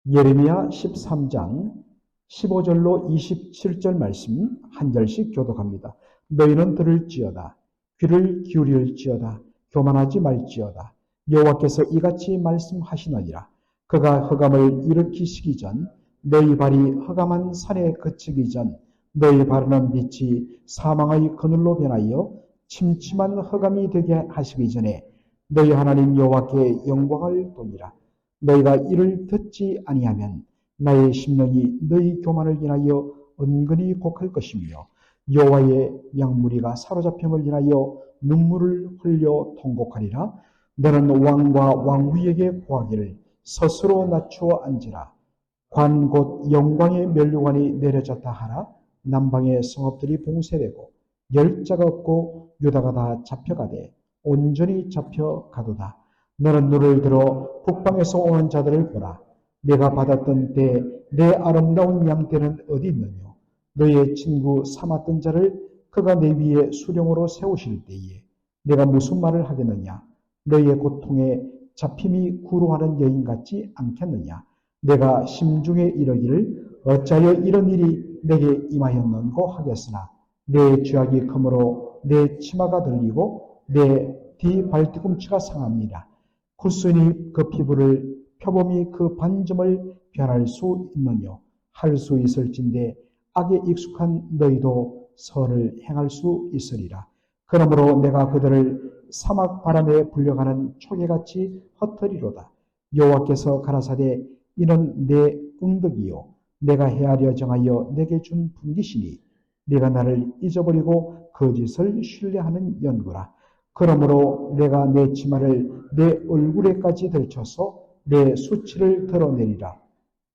예레미야 13장 15절로 27절 말씀 한 절씩 교독합니다. 너희는 들을지어다. 귀를 기울일지어다. 교만하지 말지어다. 여호와께서 이같이 말씀하시느니라. 그가 흑암을 일으키시기 전, 너희 발이 흑암한 산에 그치기 전, 너희 바르는 빛이 사망의 그늘로 변하여 침침한 흑암이 되게 하시기 전에 너희 하나님 여호와께 영광을 돌리라. 너희가 이를 듣지 아니하면 나의 심령이 너희 교만을 인하여 은근히 곡할 것이며 여호와의 양무리가 사로잡힘을 인하여 눈물을 흘려 통곡하리라. 너는 왕과 왕후에게 고하기를 스스로 낮추어 앉으라. 관 곧 영광의 면류관이 내려졌다 하라. 남방의 성읍들이 봉쇄되고 열자가 없고 유다가 다 잡혀가되 온전히 잡혀가도다. 너는 눈을 들어 북방에서 오는 자들을 보라. 내가 받았던 때 내 아름다운 양떼는 어디 있느냐. 너의 친구 삼았던 자를 그가 내 위에 수령으로 세우실 때에 내가 무슨 말을 하겠느냐. 너의 고통에 잡힘이 구루하는 여인 같지 않겠느냐. 내가 심중에 이르기를 어찌하여 이런 일이 내게 임하였는고 하겠으나 내 죄악이 크므로 내 치마가 들리고 내 뒤 발뒤꿈치가 상합니다. 굳순이 그 피부를 표범이 그 반점을 변할 수 있느뇨. 할 수 있을진데 악에 익숙한 너희도 선을 행할 수 있으리라. 그러므로 내가 그들을 사막 바람에 불려가는 초계같이 흩으리로다. 여호와께서 가라사대 이는 내 응덕이요 내가 헤아려 정하여 내게 준 분기시니 네가 나를 잊어버리고 거짓을 신뢰하는 연구라. 그러므로 내가 내 치마를 내 얼굴에까지 들쳐서 내 수치를 드러내리라.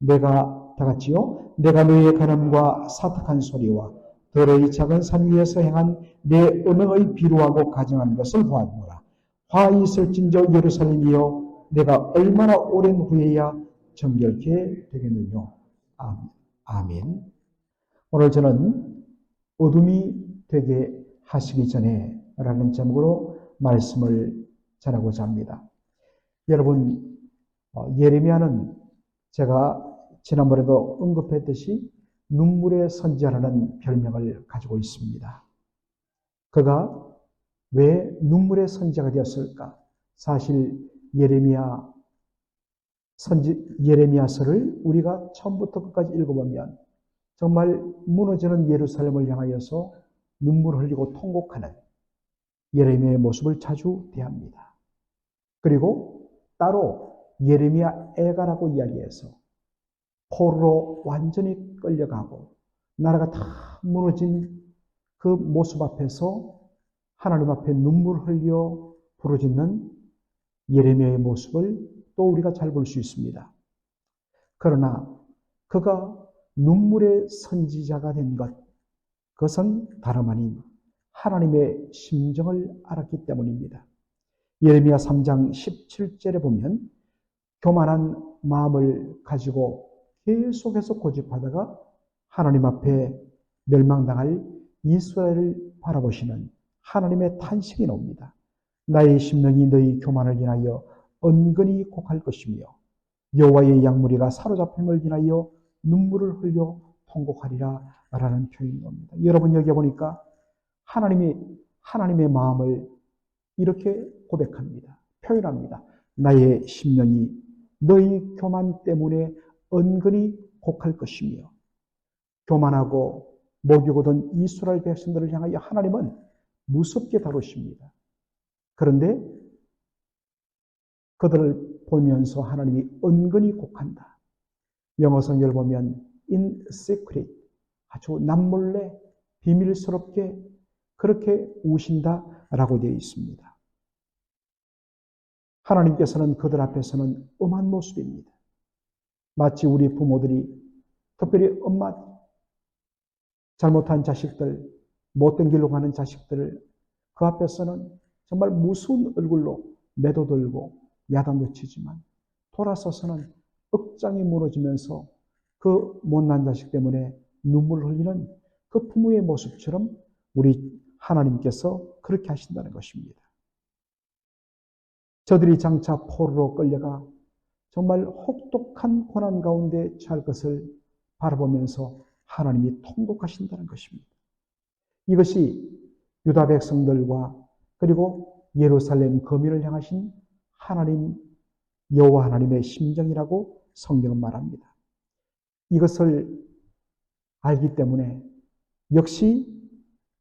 내가 다같이요 내가 너의 간음과 사특한 소리와 더러이 작은 산 위에서 행한 내 음행의 비루하고 가증한 것을 보았노라. 화 있을진저 예루살렘이여 내가 얼마나 오랜 후에야 정결케 되겠느냐. 아멘. 오늘 저는 어둠이 되게 하시기 전에 라는 제목으로 말씀을 전하고자 합니다. 여러분, 예레미야는 제가 지난번에도 언급했듯이 눈물의 선지자라는 별명을 가지고 있습니다. 그가 왜 눈물의 선지자가 되었을까? 사실 예레미야서를 우리가 처음부터 끝까지 읽어보면 정말 무너지는 예루살렘을 향하여서 눈물을 흘리고 통곡하는 예레미야의 모습을 자주 대합니다. 그리고 따로 예레미야 애가라고 이야기해서 포로로 완전히 끌려가고 나라가 다 무너진 그 모습 앞에서 하나님 앞에 눈물을 흘려 부르짖는 예레미야의 모습을 또 우리가 잘 볼 수 있습니다. 그러나 그가 눈물의 선지자가 된 것, 그것은 다름 아닌 하나님의 심정을 알았기 때문입니다. 예레미야 3장 17절에 보면 교만한 마음을 가지고 계속해서 고집하다가 하나님 앞에 멸망당할 이스라엘을 바라보시는 하나님의 탄식이 나옵니다. 나의 심령이 너희 교만을 인하여 은근히 곡할 것이며 여호와의 양무리가 사로잡힘을 인하여 눈물을 흘려 통곡하리라 라는 표현이 나옵니다. 여러분 여기 보니까 하나님의 마음을 이렇게 고백합니다. 표현합니다. 나의 심령이 너희 교만 때문에 은근히 곡할 것이며 교만하고 먹이고던 이스라엘 백성들을 향하여 하나님은 무섭게 다루십니다. 그런데 그들을 보면서 하나님이 은근히 곡한다. 영어 성경을 보면 in secret, 아주 남몰래 비밀스럽게 그렇게 우신다라고 되어 있습니다. 하나님께서는 그들 앞에서는 엄한 모습입니다. 마치 우리 부모들이, 특별히 엄마, 잘못한 자식들, 못된 길로 가는 자식들을 그 앞에서는 정말 무서운 얼굴로 매도들고 야단도 치지만 돌아서서는 억장이 무너지면서 그 못난 자식 때문에 눈물을 흘리는 그 부모의 모습처럼 우리 하나님께서 그렇게 하신다는 것입니다. 저들이 장차 포로로 끌려가 정말 혹독한 고난 가운데 처할 것을 바라보면서 하나님이 통곡하신다는 것입니다. 이것이 유다 백성들과 그리고 예루살렘 거민을 향하신 하나님 여호와 하나님의 심정이라고 성경은 말합니다. 이것을 알기 때문에 역시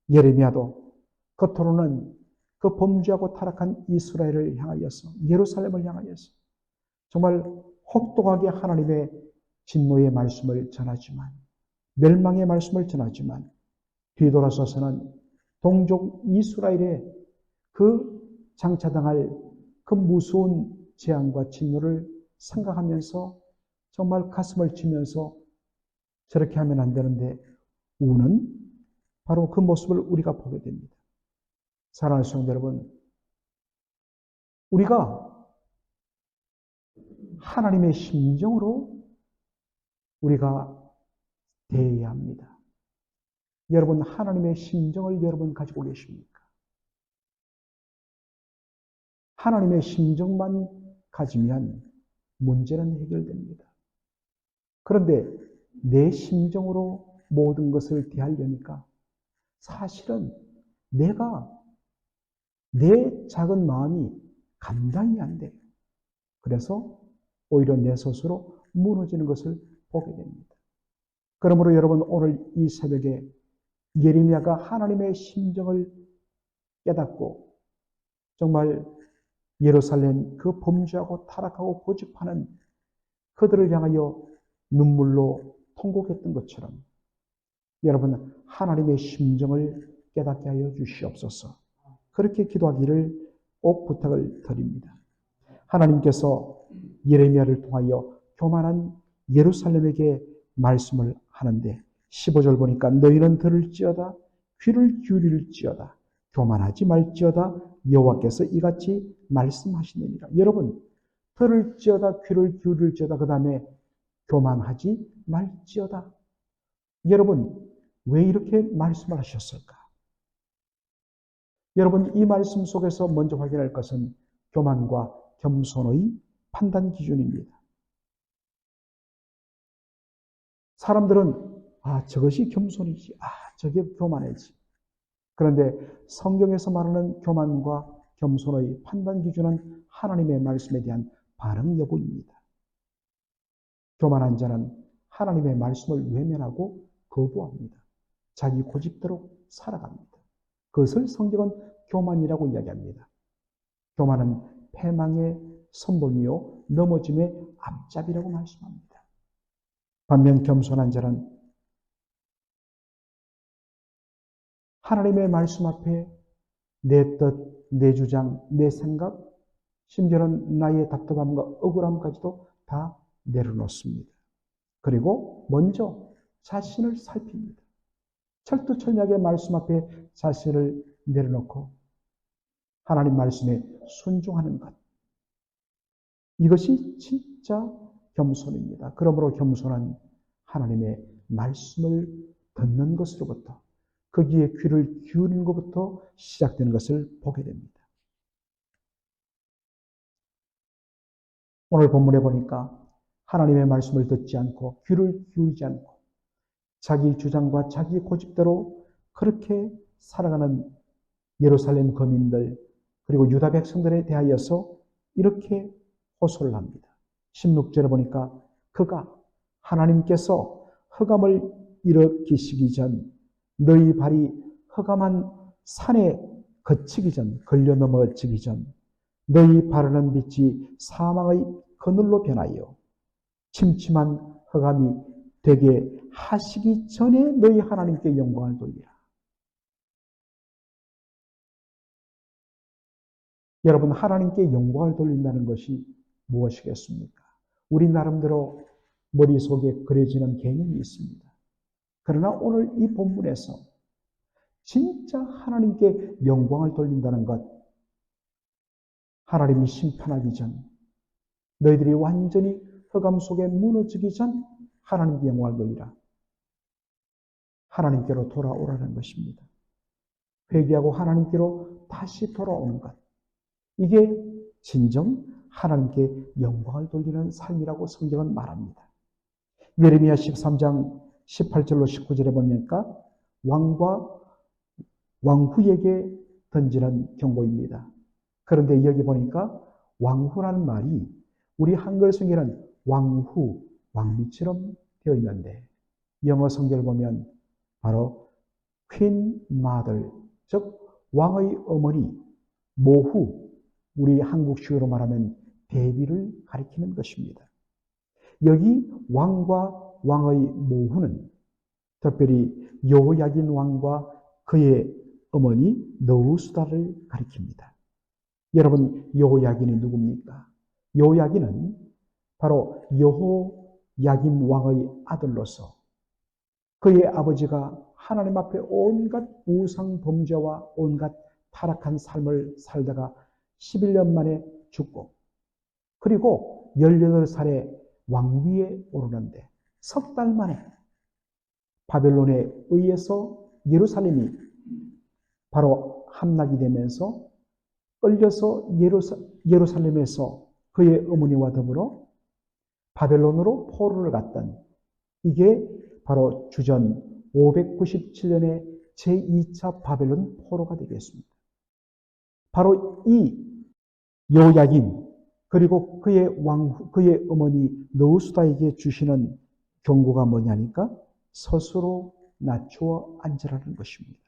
예레미야도 겉으로는 그 범죄하고 타락한 이스라엘을 향하여서 예루살렘을 향하여서 정말 혹독하게 하나님의 진노의 말씀을 전하지만 멸망의 말씀을 전하지만 뒤돌아서서는 동족 이스라엘의 그 장차당할 그 무서운 재앙과 진노를 생각하면서 정말 가슴을 치면서 저렇게 하면 안 되는데 우는 바로 그 모습을 우리가 보게 됩니다. 사랑하는 성도 여러분, 우리가 하나님의 심정으로 우리가 대해야 합니다. 여러분, 하나님의 심정을 여러분 가지고 계십니까? 하나님의 심정만 가지면 문제는 해결됩니다. 그런데 내 심정으로 모든 것을 대하려니까 사실은 내가 내 작은 마음이 감당이 안 돼요. 그래서 오히려 내 스스로 무너지는 것을 보게 됩니다. 그러므로 여러분 오늘 이 새벽에 예레미야가 하나님의 심정을 깨닫고 정말 예루살렘 그 범죄하고 타락하고 고집하는 그들을 향하여 눈물로 통곡했던 것처럼 여러분 하나님의 심정을 깨닫게 하여 주시옵소서. 그렇게 기도하기를 꼭 부탁을 드립니다. 하나님께서 예레미야를 통하여 교만한 예루살렘에게 말씀을 하는데 15절 보니까 너희는 들을지어다 귀를 기울일지어다 교만하지 말지어다 여호와께서 이같이 말씀하시느니라. 여러분 들을지어다 귀를 기울일지어다 그 다음에 교만하지 말지어다. 여러분 왜 이렇게 말씀을 하셨을까? 여러분 이 말씀 속에서 먼저 확인할 것은 교만과 겸손의 판단 기준입니다. 사람들은 저것이 겸손이지, 저게 교만이지. 그런데 성경에서 말하는 교만과 겸손의 판단 기준은 하나님의 말씀에 대한 반응 여부입니다. 교만한 자는 하나님의 말씀을 외면하고 거부합니다. 자기 고집대로 살아갑니다. 그것을 성경은 교만이라고 이야기합니다. 교만은 패망의 선봉이요 넘어짐의 앞잡이라고 말씀합니다. 반면 겸손한 자는 하나님의 말씀 앞에 내 뜻, 내 주장, 내 생각, 심지어는 나의 답답함과 억울함까지도 다 내려놓습니다. 그리고 먼저 자신을 살핍니다. 철두철미하게 말씀 앞에 자신을 내려놓고 하나님 말씀에 순종하는 것. 이것이 진짜 겸손입니다. 그러므로 겸손한 하나님의 말씀을 듣는 것으로부터 거기에 귀를 기울이는 것부터 시작되는 것을 보게 됩니다. 오늘 본문에 보니까 하나님의 말씀을 듣지 않고 귀를 기울이지 않고 자기 주장과 자기 고집대로 그렇게 살아가는 예루살렘 거민들 그리고 유다 백성들에 대하여서 이렇게 호소를 합니다. 16절에 보니까 그가 하나님께서 흑암을 일으키시기 전 너희 발이 흑암한 산에 거치기 전 걸려 넘어지기 전 너희 바르는 빛이 사망의 그늘로 변하여 침침한 흑암이 되게 하시기 전에 너희 하나님께 영광을 돌리라. 여러분 하나님께 영광을 돌린다는 것이 무엇이겠습니까? 우리 나름대로 머릿속에 그려지는 개념이 있습니다. 그러나 오늘 이 본문에서 진짜 하나님께 영광을 돌린다는 것, 하나님이 심판하기 전, 너희들이 완전히 흑암 속에 무너지기 전 하나님께 영광을 돌리라. 하나님께로 돌아오라는 것입니다. 회개하고 하나님께로 다시 돌아오는 것. 이게 진정 하나님께 영광을 돌리는 삶이라고 성경은 말합니다. 예레미야 13장 18절로 19절에 보니까 왕과 왕후에게 던지는 경고입니다. 그런데 여기 보니까 왕후라는 말이 우리 한글 성경에는 왕후, 왕비처럼 되어 있는데 영어 성경을 보면 바로 Queen Mother, 즉 왕의 어머니, 모후, 우리 한국식으로 말하면 대비를 가리키는 것입니다. 여기 왕과 왕의 모후는 특별히 여호야긴 왕과 그의 어머니 너우수다를 가리킵니다. 여러분, 여호야긴이 누굽니까? 여호야긴은 바로 여호야김 왕의 아들로서 그의 아버지가 하나님 앞에 온갖 우상 범죄와 온갖 타락한 삶을 살다가 11년 만에 죽고 그리고 18살에 왕위에 오르는데 석 달 만에 바벨론에 의해서 예루살렘이 바로 함락이 되면서 끌려서 예루살렘에서 그의 어머니와 더불어 바벨론으로 포로를 갔던 이게 바로 주전 597년에 제2차 바벨론 포로가 되겠습니다. 바로 이 여호야긴 그리고 그의 어머니 너우수다에게 주시는 경고가 뭐냐니까 스스로 낮추어 앉으라는 것입니다.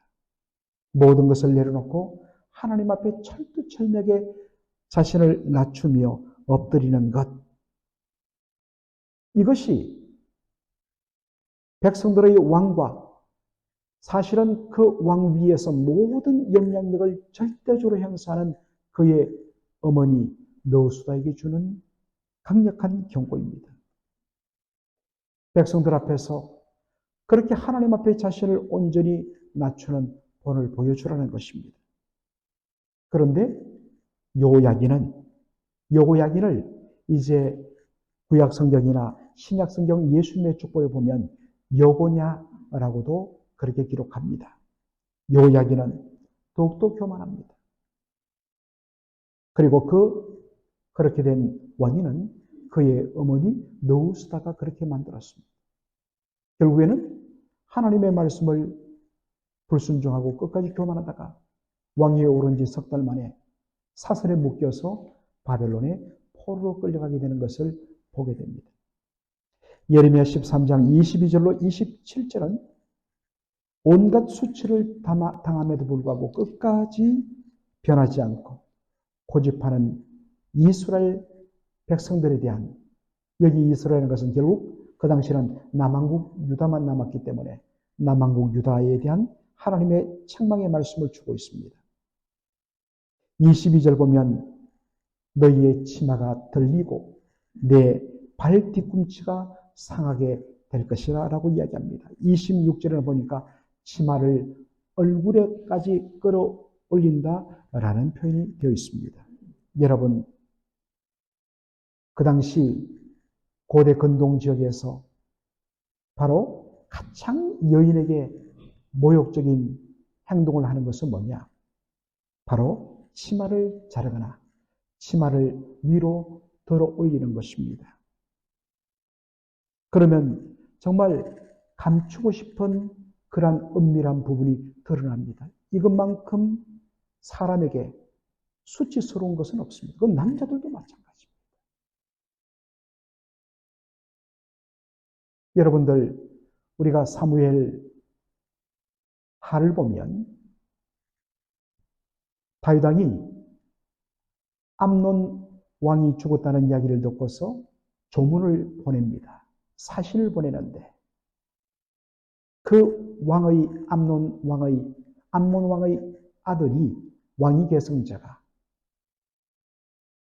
모든 것을 내려놓고 하나님 앞에 철두철미하게 자신을 낮추며 엎드리는 것. 이것이 백성들의 왕과 사실은 그 왕 위에서 모든 영향력을 절대적으로 행사하는 그의 어머니 너우수다에게 주는 강력한 경고입니다. 백성들 앞에서 그렇게 하나님 앞에 자신을 온전히 낮추는 본을 보여주라는 것입니다. 그런데 여호야긴을 이제 구약성경이나 신약성경 예수님의 축복에 보면 여고냐라고도 그렇게 기록합니다. 여호야긴은 더욱더 교만합니다. 그리고 그렇게 된 원인은 그의 어머니 너우수다가 그렇게 만들었습니다. 결국에는 하나님의 말씀을 불순종하고 끝까지 교만하다가 왕위에 오른 지 석 달 만에 사슬에 묶여서 바벨론에 포로로 끌려가게 되는 것을 보게 됩니다. 예레미야 13장 22절로 27절은 온갖 수치를 당함에도 불구하고 끝까지 변하지 않고 고집하는 이스라엘 백성들에 대한, 여기 이스라엘이라는 것은 결국 그 당시에는 남왕국 유다만 남았기 때문에 남왕국 유다에 대한 하나님의 책망의 말씀을 주고 있습니다. 22절 보면 너희의 치마가 들리고 내 발 뒤꿈치가 상하게 될 것이라 라고 이야기합니다. 26절에 보니까 치마를 얼굴에까지 끌어올린다라는 표현이 되어 있습니다. 여러분, 그 당시 고대 근동 지역에서 바로 가장 여인에게 모욕적인 행동을 하는 것은 뭐냐? 바로 치마를 자르거나 치마를 위로 들어 올리는 것입니다. 그러면 정말 감추고 싶은 그러한 은밀한 부분이 드러납니다. 이것만큼 사람에게 수치스러운 것은 없습니다. 그건 남자들도 마찬가지입니다. 여러분들, 우리가 사무엘 하를 보면 다윗 왕이 암논 왕이 죽었다는 이야기를 듣고서 조문을 보냅니다. 사신을 보내는데 그 암논 왕의 아들이 왕위 계승자가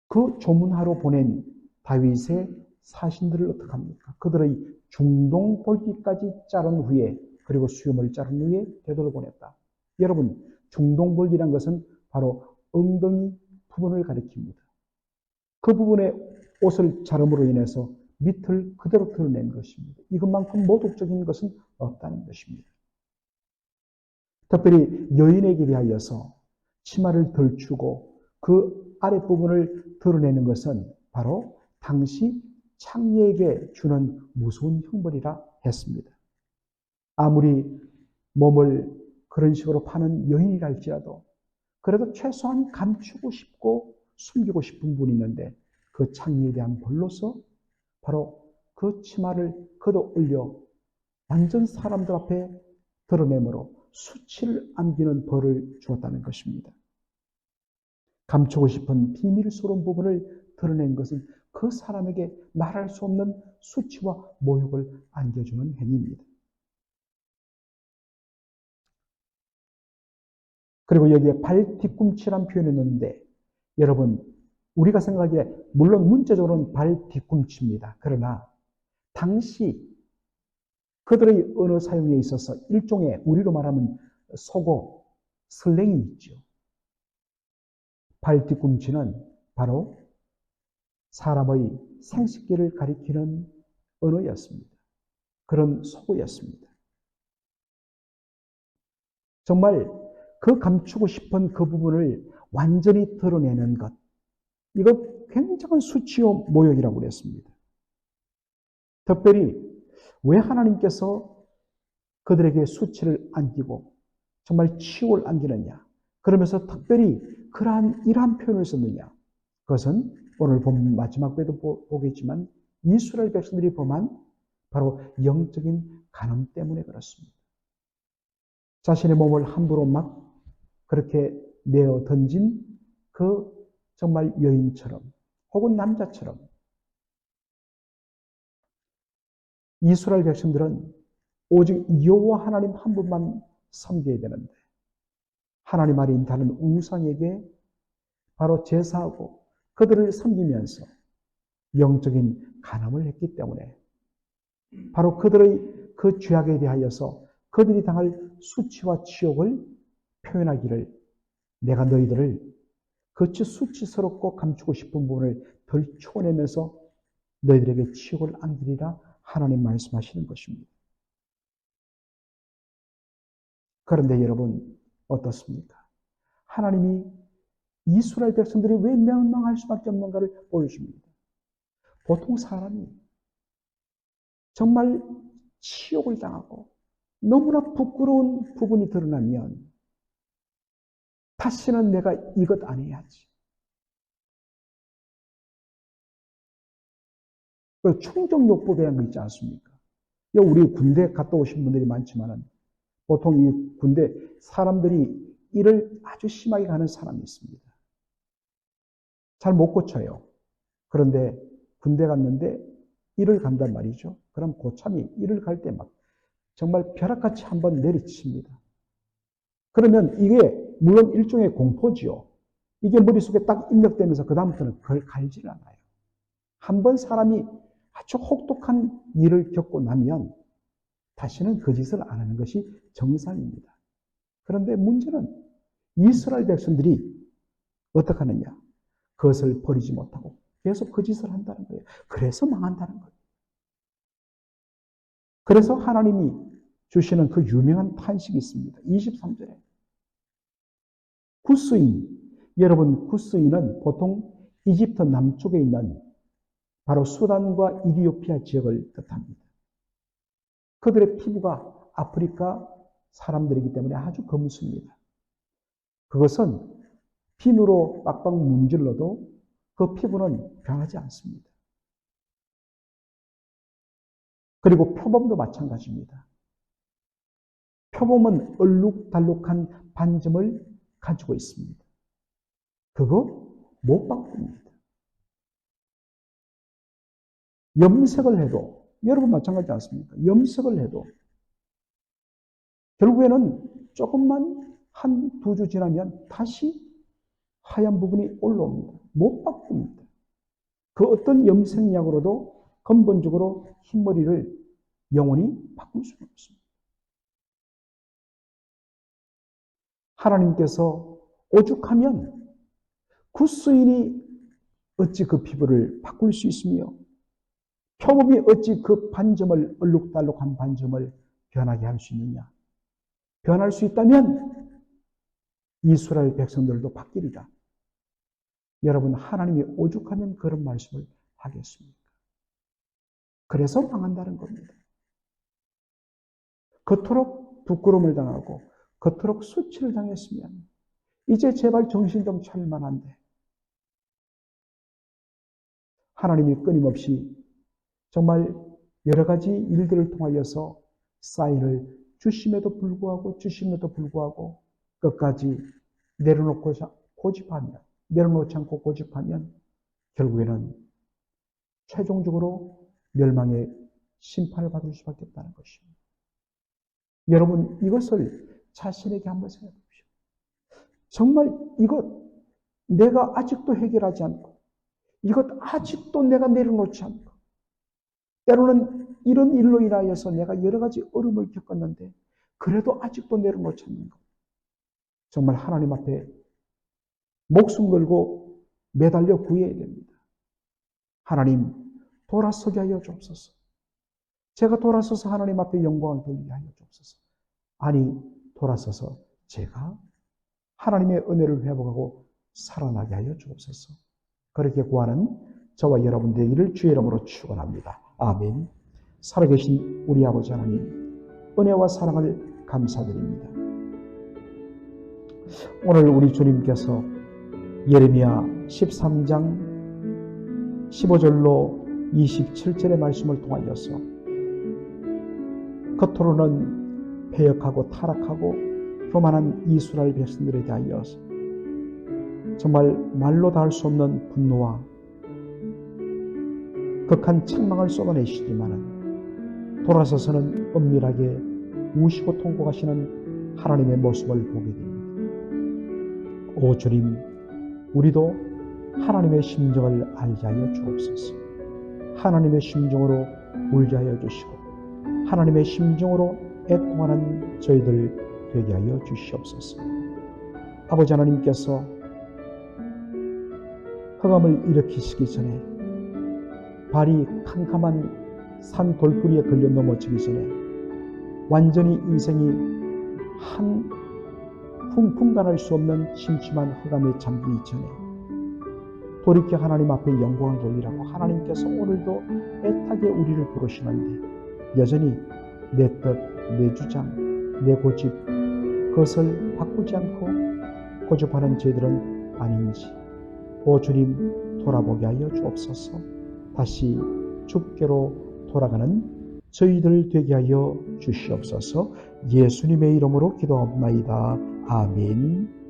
그 조문하러 보낸 다윗의 사신들을 어떻게 합니까? 그들의 중동 볼기까지 자른 후에 그리고 수염을 자른 후에 되돌려보냈다. 여러분, 중동 볼기란 것은 바로 엉덩이 부분을 가리킵니다. 그 부분에 옷을 자름으로 인해서 밑을 그대로 드러낸 것입니다. 이것만큼 모독적인 것은 없다는 것입니다. 특별히 여인에게 대하여서 치마를 덜추고 그 아랫부분을 드러내는 것은 바로 당시 창녀에게 주는 무서운 형벌이라 했습니다. 아무리 몸을 그런 식으로 파는 여인이라 할지라도 그래도 최소한 감추고 싶고 숨기고 싶은 분이 있는데 그 창녀에 대한 벌로서 바로 그 치마를 걷어 올려 완전 사람들 앞에 드러내므로 수치를 안기는 벌을 주었다는 것입니다. 감추고 싶은 비밀스러운 부분을 드러낸 것은 그 사람에게 말할 수 없는 수치와 모욕을 안겨주는 행위입니다. 그리고 여기에 발 뒤꿈치란 표현이 있는데 여러분 우리가 생각하기에 물론 문자적으로는 발 뒤꿈치입니다. 그러나 당시 그들의 언어 사용에 있어서 일종의 우리로 말하면 속어, 슬랭이 있죠. 발 뒤꿈치는 바로 사람의 생식기를 가리키는 언어였습니다. 그런 속어였습니다. 정말 그 감추고 싶은 그 부분을 완전히 드러내는 것, 이거 굉장한 수치요 모욕이라고 그랬습니다. 특별히 왜 하나님께서 그들에게 수치를 안기고 정말 치욕을 안기느냐, 그러면서 특별히 이러한 표현을 썼느냐, 그것은 오늘 본 마지막 때도 보겠지만 이스라엘 백성들이 범한 바로 영적인 간음 때문에 그렇습니다. 자신의 몸을 함부로 막 그렇게 내어 던진 그 정말 여인처럼 혹은 남자처럼 이스라엘 백성들은 오직 여호와 하나님 한 분만 섬겨야 되는데 하나님 아래 다른 우상에게 바로 제사하고 그들을 섬기면서 영적인 간음을 했기 때문에 바로 그들의 그 죄악에 대하여서 그들이 당할 수치와 치욕을 표현하기를 내가 너희들을 그치 수치스럽고 감추고 싶은 부분을 덜쳐내면서 너희들에게 치욕을 안기리라 하나님 말씀하시는 것입니다. 그런데 여러분 어떻습니까? 하나님이 이스라엘 백성들이 왜 멸망할 수밖에 없는가를 보여줍니다. 보통 사람이 정말 치욕을 당하고 너무나 부끄러운 부분이 드러나면 다시는 내가 이것 안 해야지. 그 충족요법이라는 거 있지 않습니까? 우리 군대 갔다 오신 분들이 많지만은 보통 이 군대 사람들이 일을 아주 심하게 가는 사람이 있습니다. 잘 못 고쳐요. 그런데 군대 갔는데 일을 간단 말이죠. 그럼 고참이 일을 갈 때 막 정말 벼락같이 한번 내리칩니다. 그러면 이게 물론 일종의 공포지요. 이게 머릿속에 딱 입력되면서 그다음부터는 그걸 갈질 않아요. 한번 사람이 아주 혹독한 일을 겪고 나면 다시는 그 짓을 안 하는 것이 정상입니다. 그런데 문제는 이스라엘 백성들이 어떻게 하느냐? 그것을 버리지 못하고 계속 그 짓을 한다는 거예요. 그래서 망한다는 거예요. 그래서 하나님이 주시는 그 유명한 탄식이 있습니다. 23절에. 구스인. 여러분, 구스인은 보통 이집트 남쪽에 있는 바로 수단과 이디오피아 지역을 뜻합니다. 그들의 피부가 아프리카 사람들이기 때문에 아주 검습니다. 그것은 비누로 빡빡 문질러도 그 피부는 변하지 않습니다. 그리고 표범도 마찬가지입니다. 표범은 얼룩달룩한 반점을 가지고 있습니다. 그거 못 바꿉니다. 염색을 해도 여러분 마찬가지지 않습니까? 염색을 해도 결국에는 조금만 한 두 주 지나면 다시 하얀 부분이 올라옵니다. 못 바꿉니다. 그 어떤 염색약으로도 근본적으로 흰머리를 영원히 바꿀 수는 없습니다. 하나님께서 오죽하면 구스인이 어찌 그 피부를 바꿀 수 있으며 표범이 어찌 그 반점을 얼룩달룩한 반점을 변하게 할 수 있느냐. 변할 수 있다면 이스라엘 백성들도 바뀌리라. 여러분, 하나님이 오죽하면 그런 말씀을 하겠습니까? 그래서 망한다는 겁니다. 그토록 부끄러움을 당하고 그토록 수치를 당했으면 이제 제발 정신 좀 차릴 만한데 하나님이 끊임없이 정말 여러 가지 일들을 통하여서 사인을 주심에도 불구하고 끝까지 내려놓지 않고 고집하면 결국에는 최종적으로 멸망의 심판을 받을 수밖에 없다는 것입니다. 여러분, 이것을 자신에게 한번 생각해 보십시오. 정말 이것 내가 아직도 해결하지 않고 이것 아직도 내가 내려놓지 않고 때로는 이런 일로 인하여서 내가 여러 가지 어려움을 겪었는데 그래도 아직도 내려놓지 않는 것. 정말 하나님 앞에 목숨 걸고 매달려 구해야 됩니다. 하나님, 돌아서게 하여 주옵소서. 제가 돌아서서 하나님 앞에 영광을 돌리게 하여 주옵소서. 아니, 돌아서서 제가 하나님의 은혜를 회복하고 살아나게 하여 주옵소서. 그렇게 구하는 저와 여러분 되기를 주의 이름으로 축원합니다. 아멘. 살아계신 우리 아버지 하나님, 은혜와 사랑을 감사드립니다. 오늘 우리 주님께서 예레미야 13장 15절로 27절의 말씀을 통하여서 겉으로는 패역하고 타락하고 교만한 이스라엘 백성들에 대하여 정말 말로 다 할 수 없는 분노와 극한 책망을 쏟아내시지만은 돌아서서는 은밀하게 우시고 통곡하시는 하나님의 모습을 보게 됩니다. 오 주님, 우리도 하나님의 심정을 알게 하여 주옵소서. 하나님의 심정으로 울게 하여 주시고 하나님의 심정으로 애통하는 저희들 되게 하여 주시옵소서. 아버지 하나님께서 흑암을 일으키시기 전에 발이 캄캄한 산 돌부리에 걸려 넘어지기 전에 완전히 인생이 한 풍풍간할 수 없는 침침한 흑암에 잠기기 전에 돌이켜 하나님 앞에 영광을 돌리라고 하나님께서 오늘도 애타게 우리를 부르시는데 여전히 내 뜻, 내 주장, 내 고집 그것을 바꾸지 않고 고집하는 저희들은 아닌지 오 주님 돌아보게 하여 주옵소서. 다시 주께로 돌아가는 저희들 되게 하여 주시옵소서. 예수님의 이름으로 기도합나이다. 아멘.